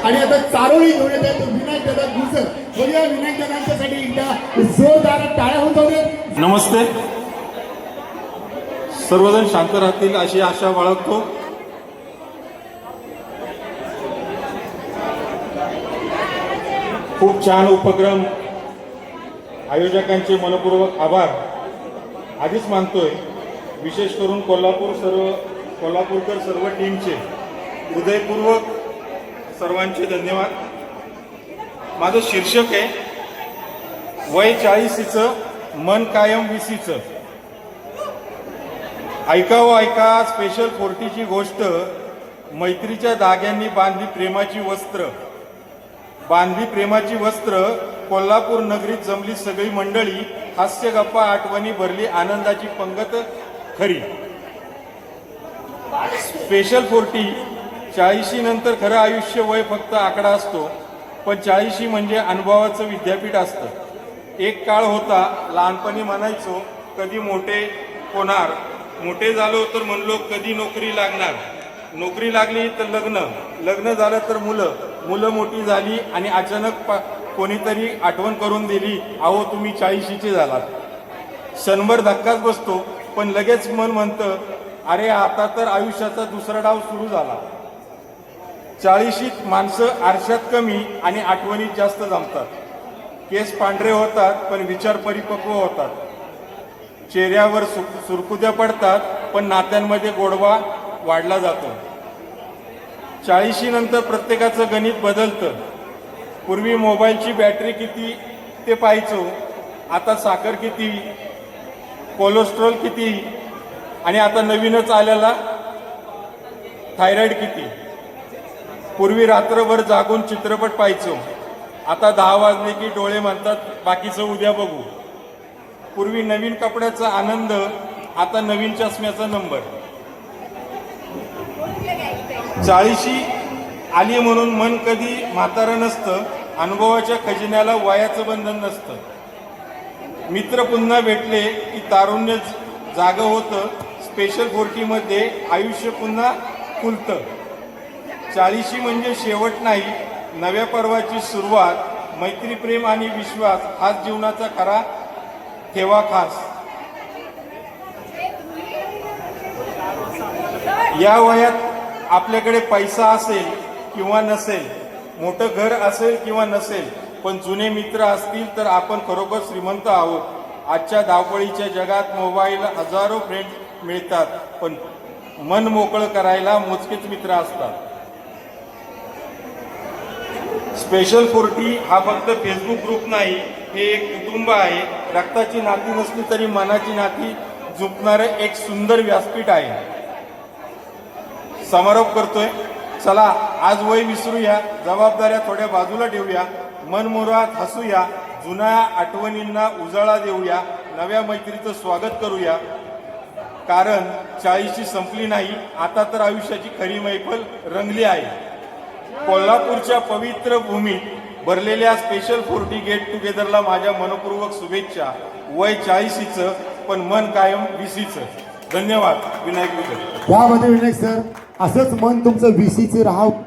आणि आता चारोळी घेऊन येत आहेत विनायक दादा गुजर. बघूया विनायक दादांच्यासाठी एकदा जोरदार टाळ्या होत होते. नमस्ते. सर्वजण शांत राहतील अशी आशा बाळगतो. खूप छान उपक्रम, आयोजकांचे मनपूर्वक आभार आधीच मानतोय. विशेष करून कोल्हापूरकर सर्व टीमचे हृदयपूर्वक सर्वांचे धन्यवाद. माझं शीर्षक आहे वय 40चं मन कायम 20चं. ऐकावं ऐका स्पेशल 40ची गोष्ट. मैत्रीच्या धाग्यांनी बांधली प्रेमाची वस्त्र. कोल्हापूर नगरीत जमली सगळी मंडळी. हास्य गप्पा आठवणी भरली आनंदाची पंगत खरी. स्पेशल 40 40 नंतर खरं आयुष्य वय फक्त आकडा असतो, पण 40 म्हणजे अनुभवाचं विद्यापीठ असतं. एक काळ होता लहानपणी म्हणायचो कधी मोठे होणार, मोठे झालो तर म्हणलो कधी नोकरी लागणार, नोकरी लागली तर लग्न झालं तर मुलं मोठी झाली आणि अचानक कोणीतरी आठवण करून दिली, अहो तुम्ही 40चे झालात. क्षणभर धक्काच बसतो, पण लगेच मन म्हणतं अरे आता तर आयुष्याचा दुसरा डाव सुरू झाला. 40शीत माणसं आरशात कमी आणि आठवणीत जास्त जमतात. केस पांढरे होतात पण विचार परिपक्व होतात. चेहऱ्यावर सुरकुत्या पडतात पण नात्यांमध्ये गोडवा वाढला जातो. 40 नंतर प्रत्येकाचं गणित बदलतं. पूर्वी मोबाईलची बॅटरी किती ते पाहायचो, आता साखर किती, कोलेस्ट्रॉल किती आणि आता नवीनच आलेला थायरॉइड किती. पूर्वी रात्रभर जागून चित्रपट पाहायचो, आता 10 वाजले की डोळे म्हणतात बाकीचं उद्या बघू. पूर्वी नवीन कपड्याचा आनंद, आता नवीन चष्म्याचा नंबर. 40 आली म्हणून मन कधी म्हातारं नसतं. अनुभवाच्या खजिन्याला वयाचं बंधन नसतं. मित्र पुन्हा भेटले की तारुण्य जागं होतं. स्पेशल 40 मध्ये आयुष्य पुन्हा खुलतं. 40 म्हणजे शेवट नाही, नव्या पर्वाची सुरुवात. मैत्री, प्रेम आणि विश्वास हाच जीवनाचा खरा ठेवा खास. या वयात आपल्याकडे पैसा असेल किंवा नसेल, मोठं घर असेल किंवा नसेल, पण जुने मित्र असतील तर आपण खरोखर श्रीमंत आहोत. आजच्या धावपळीच्या जगात मोबाईल हजारो फ्रेंड्स मिळतात, पण मन मोकळं करायला मोजकेच मित्र असतात. स्पेशल 40 हा फक्त फेसबुक ग्रुप नाही, हे एक कुटुंब आहे. रक्ताची नाती नसली तरी मनाची नाती जुंपणारं एक सुंदर व्यासपीठ आहे. समारोप करतोय. चला आज वय विसरूया, जबाबदाऱ्या थोड्या बाजूला ठेवूया, मनमुराद हसूया, जुन्या आठवणींना उजाळा देऊया, नव्या मैत्रीचं स्वागत करूया. कारण 40 संपली नाही, आता तर आयुष्याची खरी मैफल रंगली आहे. कोल्हापूरच्या पवित्र भूमीत भरलेल्या स्पेशल 40 गेट टुगेदरला माझ्या मनपूर्वक शुभेच्छा. वय 40चं पण मन कायम 20चं. धन्यवाद. विनायक गुजर. यामध्ये विनायक सर असंच मन तुमचं 20चं राहावं.